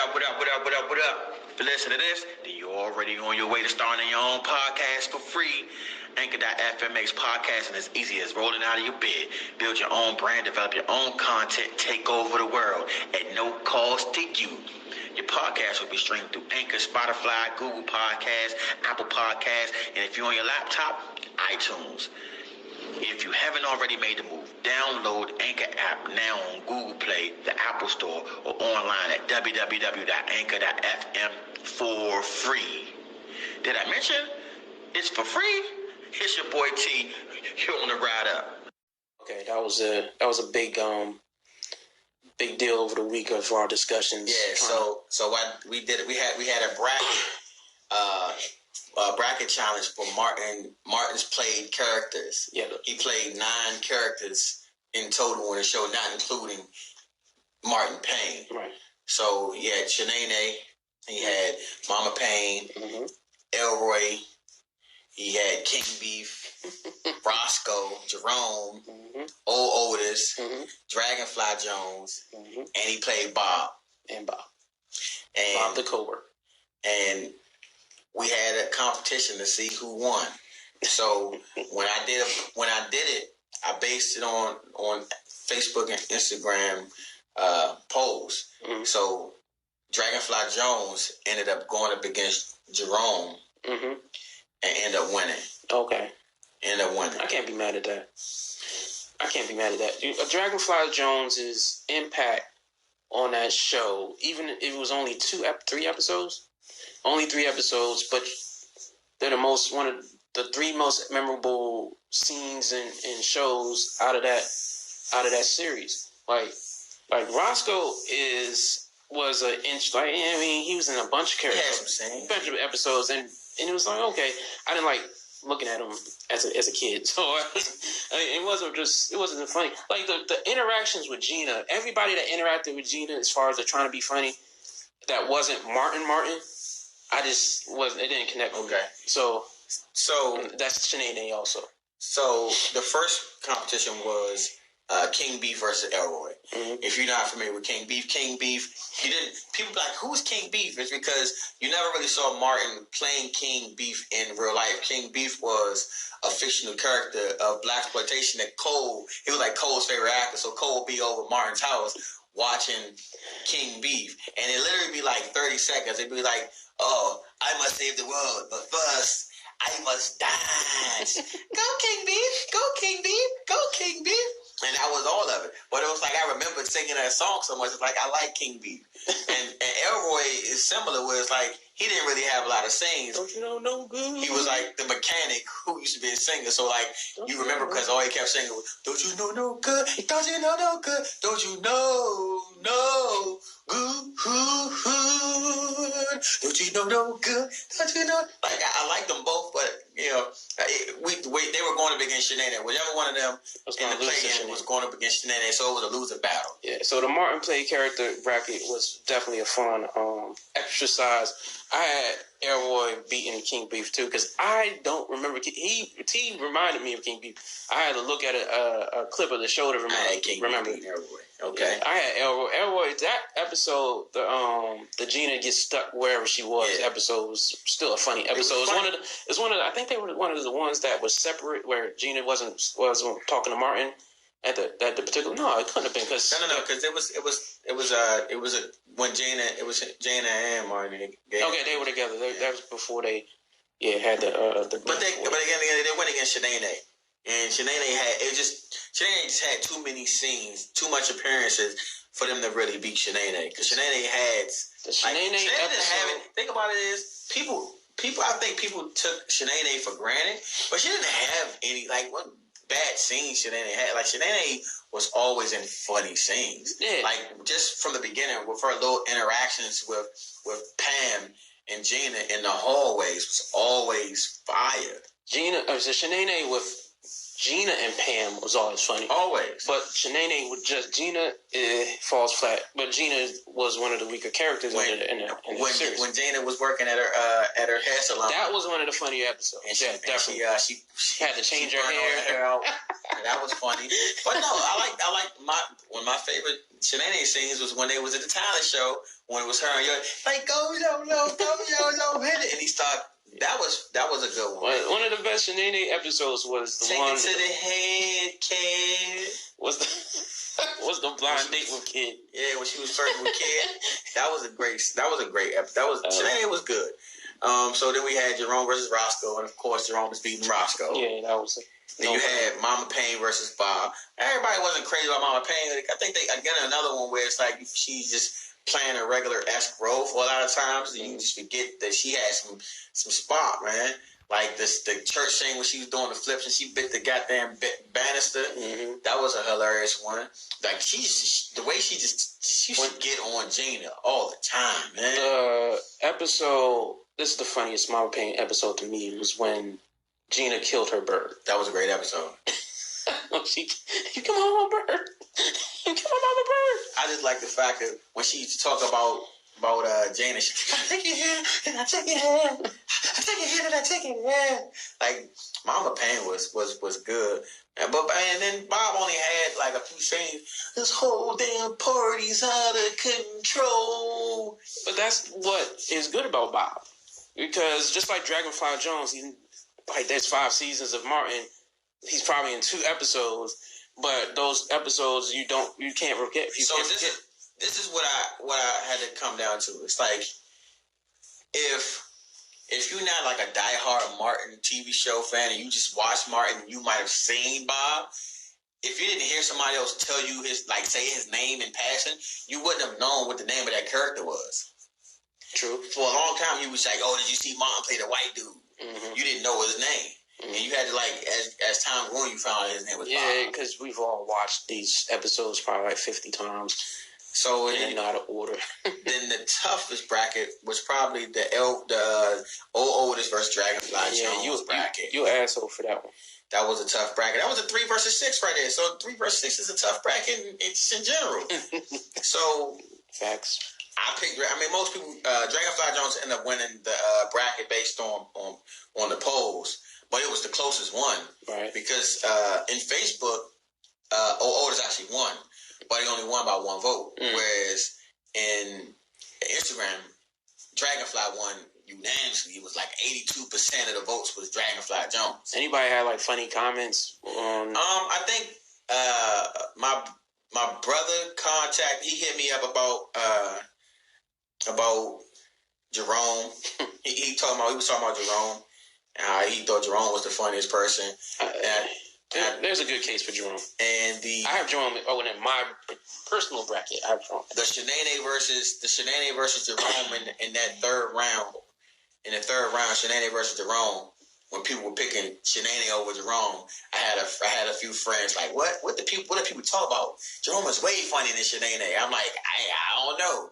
What up? If you listen to this, then you're already on your way to starting your own podcast for free. Anchor.fm makes podcasting as easy as rolling out of your bed. Build your own brand, develop your own content, take over the world at no cost to you. Your podcast will be streamed through Anchor, Spotify, Google Podcasts, Apple Podcasts, and if you're on your laptop, iTunes. If you haven't already made the move, download Anchor app now on Google Play, the Apple Store, or online at www.anchor.fm for free. Did I mention it's for free? It's your boy T. You're on the ride up. Okay, that was a big deal over the week of our discussions. Yeah, so what we did, we had a bracket challenge for Martin. Martin's played characters. Yeah, he played 9 characters in total in the show, not including Martin Payne. Right. So he had Shanae, he had Mama Payne, Elroy, he had King Beef, Roscoe, Jerome, Old Otis, Dragonfly Jones, and he played Bob. And Bob the coworker. And we had a competition to see who won. So when I did it, I based it on Facebook and Instagram polls. So Dragonfly Jones ended up going up against Jerome and ended up winning. Okay. Ended up winning. I can't be mad at that. Dragonfly Jones's impact on that show, even if it was only 3 episodes. Only 3 episodes, but they're one of the 3 most memorable scenes in shows out of that series. Like Roscoe was an inch. Like, I mean, he was in a bunch of characters, a bunch of episodes, and it was like, okay, I didn't like looking at him as a kid, so it wasn't funny. Like the interactions with Gina, everybody that interacted with Gina, as far as they're trying to be funny, that wasn't Martin. I just wasn't. It didn't connect with me. So that's Shanae also. So the first competition was King Beef versus Elroy. If you're not familiar with King Beef, people be like, who's King Beef? It's because you never really saw Martin playing King Beef in real life. King Beef was a fictional character of blaxploitation that he was like Cole's favorite actor, so Cole would be over Martin's house watching King Beef, and it literally be like 30 seconds. It'd be like, oh, I must save the world, but first I must dance. Go King Beef, go King Beef, go King Beef. And that was all of it. But it was like, I remember singing that song so much. It's like, I like King Beef. and Elroy is similar, where it's like, he didn't really have a lot of scenes. Don't you know no good? He was like the mechanic who used to be a singer. So like, you remember, because all he kept singing was, don't you know no good? Don't you know no good? Don't you know no good? Don't you know no good? Don't you know? Like, I like them both, but you know, they were going up against Shanae. Whichever one of them in the play-in was going up against Shanae, so it was a loser battle. Yeah, so the Martin play character bracket was definitely a fun exercise. I had Elroy beating King Beef too, because I don't remember. T reminded me of King Beef. I had to look at a clip of the show to remember. I had King Beef beating Elroy. Okay. Yeah, I had Elroy. Elroy, that episode, the Gina gets stuck wherever she was. Yeah. Episode was still a funny episode. It's one of the, I think they were one of the ones that was separate, where Gina wasn't talking to Martin at the particular. No, it couldn't have been because because it was when Gina and Martin. Okay, they were together. That was before they had the. But again they went against Shanae. And Shanae just had too many scenes, too much appearances for them to really beat Shanae. Because Shanae had think about it is people. I think people took Shanae for granted, but she didn't have any what bad scenes Shanae had. Like, Shanae was always in funny scenes. Yeah. Like, just from the beginning with her little interactions with Pam and Gina in the hallways was always fire. Shanae Gina and Pam was always funny. Always. But Shanae would just Gina falls flat. But Gina was one of the weaker characters in the series. When Gina was working at her hair salon. That was one of the funnier episodes. And definitely. She had to change her hair out. That was funny. But no, I like one of my favorite Shanae scenes was when they was at the talent show when it was her and yo like go hit it, and he started. That was a good one. One of the best Shanae episodes was the Take one. Take it to the head, kid. Was the blind date with Kid? Yeah, when she was flirting with Kid. That was a great episode. Shanae was good. So then we had Jerome versus Roscoe, and of course Jerome was beating Roscoe. Yeah, that was. Then you had Mama Payne versus Bob. Everybody wasn't crazy about Mama Payne. I think they again another one where it's like she's just playing a regular esque role for a lot of times. And you just forget that she had some spot, man. Like the church scene when she was doing the flips and she bit the goddamn banister. Mm-hmm. That was a hilarious one. Like the way she should get on Gina all the time, man. The episode. This is the funniest Mama Payne episode to me was when Gina killed her bird. That was a great episode. You come on, bird. You come on, Mama Bird. I just like the fact that when she used to talk about Jana, she I take your hand and I take your hand. I take your hand and I take your hand. Like Mama Payne was good. And then Bob only had like a few scenes. This whole damn party's out of control. But that's what is good about Bob. Because just like Dragonfly Jones, there's 5 seasons of Martin. He's probably in 2 episodes, but those episodes you can't forget. This is what I had to come down to. It's like if you're not like a diehard Martin TV show fan and you just watch Martin, you might have seen Bob. If you didn't hear somebody else tell you say his name in passing, you wouldn't have known what the name of that character was. True. For a long time, you was like, "Oh, did you see Mom play the white dude?" Mm-hmm. You didn't know his name. Mm-hmm. And you had to as time went on, you found out his name was Bob. Yeah, because we've all watched these episodes probably like 50 times. So and not out of order. Then the toughest bracket was probably the oldest versus Dragonfly Jones bracket. You asshole for that one. That was a tough bracket. That was a 3 versus 6 right there. So 3 versus 6 is a tough bracket in general. So facts. I picked. Most people. Dragonfly Jones ended up winning the bracket based on the polls, but it was the closest one, right? Because in Facebook, Otis actually won, but he only won by 1 vote. Whereas in Instagram, Dragonfly won unanimously. It was like 82% of the votes was Dragonfly Jones. Anybody had like funny comments on? I think my brother he hit me up about Jerome. he was talking about Jerome. He thought Jerome was the funniest person. There's a good case for Jerome. And I have Jerome. In my personal bracket, I have Jerome. The Shanae versus Jerome in that third round. In the third round, Shanae versus Jerome. When people were picking Shanae over Jerome, I had a few friends like, what do people talk about? Jerome is way funnier than Shanae. I'm like, I don't know.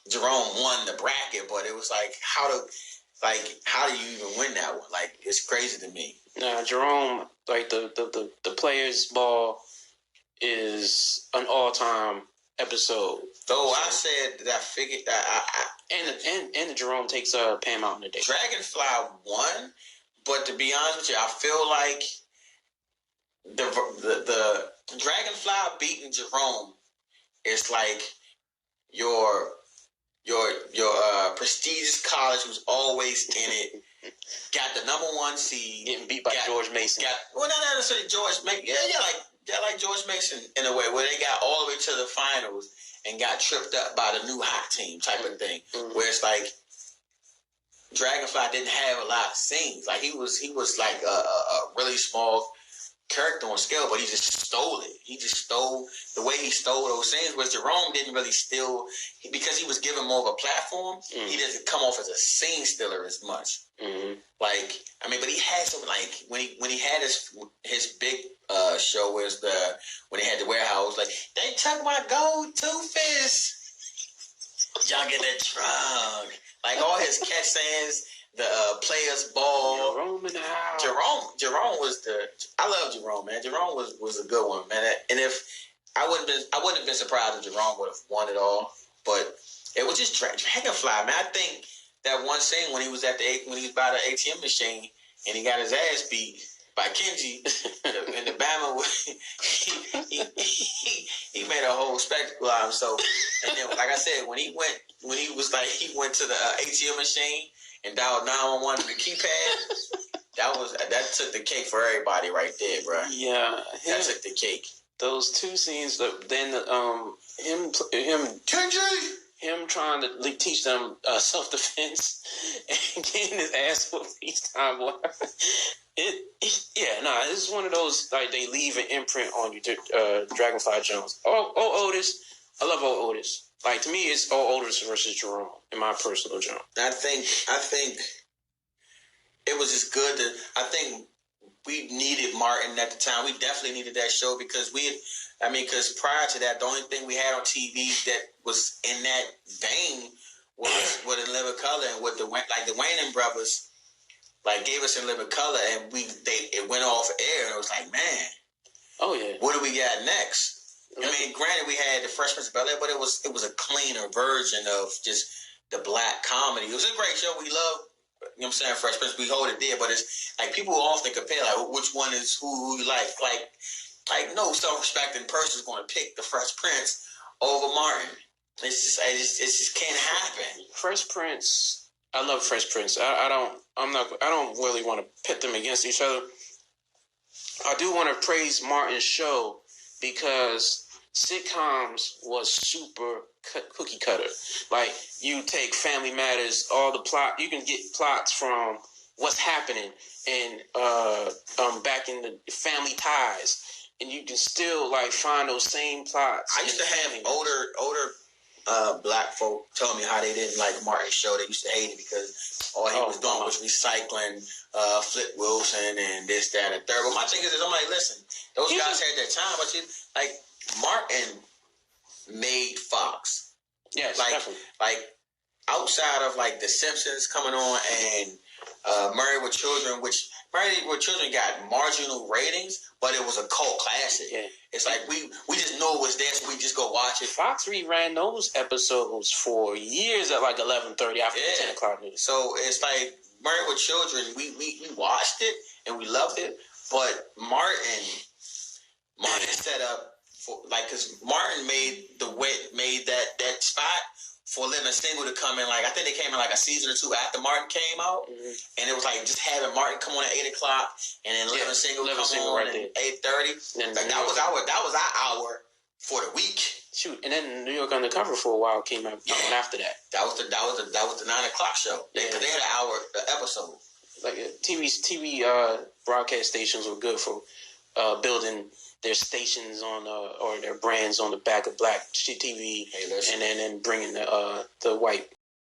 Jerome won the bracket, but it was like, how do you even win that one? Like, it's crazy to me. Nah, Jerome, like the Players Ball is an all-time episode. Though I said that I figured that and Jerome takes Pam out in the day. Dragonfly won, but to be honest with you, I feel like the Dragonfly beating Jerome is like your prestigious college who's always in it, got the #1 seed, getting beat by George Mason. Not necessarily George Mason. Yeah, like George Mason in a way where they got all the way to the finals and got tripped up by the new hot team type of thing. Mm-hmm. Where it's like Dragonfly didn't have a lot of scenes. Like he was like a really small character on scale, but he just stole it. He just stole the way he stole those scenes. Whereas Jerome didn't really steal because he was given more of a platform. Mm-hmm. He doesn't come off as a scene stealer as much. Mm-hmm. But he had some when he had his big show was when he had the warehouse. Like they took my gold Two-Face. Y'all get that trunk. Like all his catch sayings. the players ball. Jerome in the house. Jerome was I love Jerome, man. Jerome was a good one, man. And if I wouldn't have been surprised if Jerome would have won it all, but it was just Dragonfly, man. I think that one scene when he was by the ATM machine and he got his ass beat by Kenji and the Bama, he made a whole spectacle out of himself. And then, like I said, when he went to the ATM machine and dialed 911 on the keypad, that took the cake for everybody right there, bro. Yeah, that took the cake. Those two scenes, then him Kenji. Him trying to teach them self-defense and getting his ass whooped each time. It's one of those, like, they leave an imprint on you, Dragonfly Jones. Otis. I love Otis. Like, to me, it's Otis versus Jerome, in my personal Jerome. I think it was just good that, I think we needed Martin at the time. We definitely needed that show because because prior to that, the only thing we had on TV that was in that vein was with In Living Color and with the Wayans brothers, like, gave us In Living Color, and it went off air, and it was like, man, oh yeah, what do we got next? I mean, granted, we had the Fresh Prince of Bel-Air, but it was a cleaner version of just the black comedy. It was a great show. We love, you know what I'm saying, Fresh Prince. We hold it there, but it's like people often compare, like, which one is who you like. Like no self-respecting person is going to pick the Fresh Prince over Martin. It just can't happen. Fresh Prince, I love Fresh Prince. I don't really want to pit them against each other. I do want to praise Martin's show because sitcoms was super cookie cutter. Like, you take Family Matters, all the plot, you can get plots from what's happening and back in the Family Ties. And you can still, like, find those same plots. I used to have older black folk tell me how they didn't like Martin's show. They used to hate it because all he was doing was recycling Flip Wilson and this, that, and third. But my thing is, I'm like, listen, those guys had their time, but Martin made Fox. Yes, definitely. Like, outside of, like, The Simpsons coming on and Married with Children, which Married with Children got marginal ratings, but it was a cult classic. Yeah. It's like we just know it was there, so we just go watch it. Fox reran those episodes for years at like 11:30 after the 10 o'clock news. So it's like Married with Children, we watched it and we loved it, but Martin set up for, like, because Martin made that spot for Living Single to come in, like, I think they came in like a season or two after Martin came out, and it was like just having Martin come on at 8 o'clock, and then Living Single come on at 8:30. Like, that was our hour for the week. Shoot, and then New York Undercover for a while came out after that. That was the 9 o'clock show. They had an hour episode. Like, TV broadcast stations were good for building their stations on or their brands on the back of black TV, and then bringing the white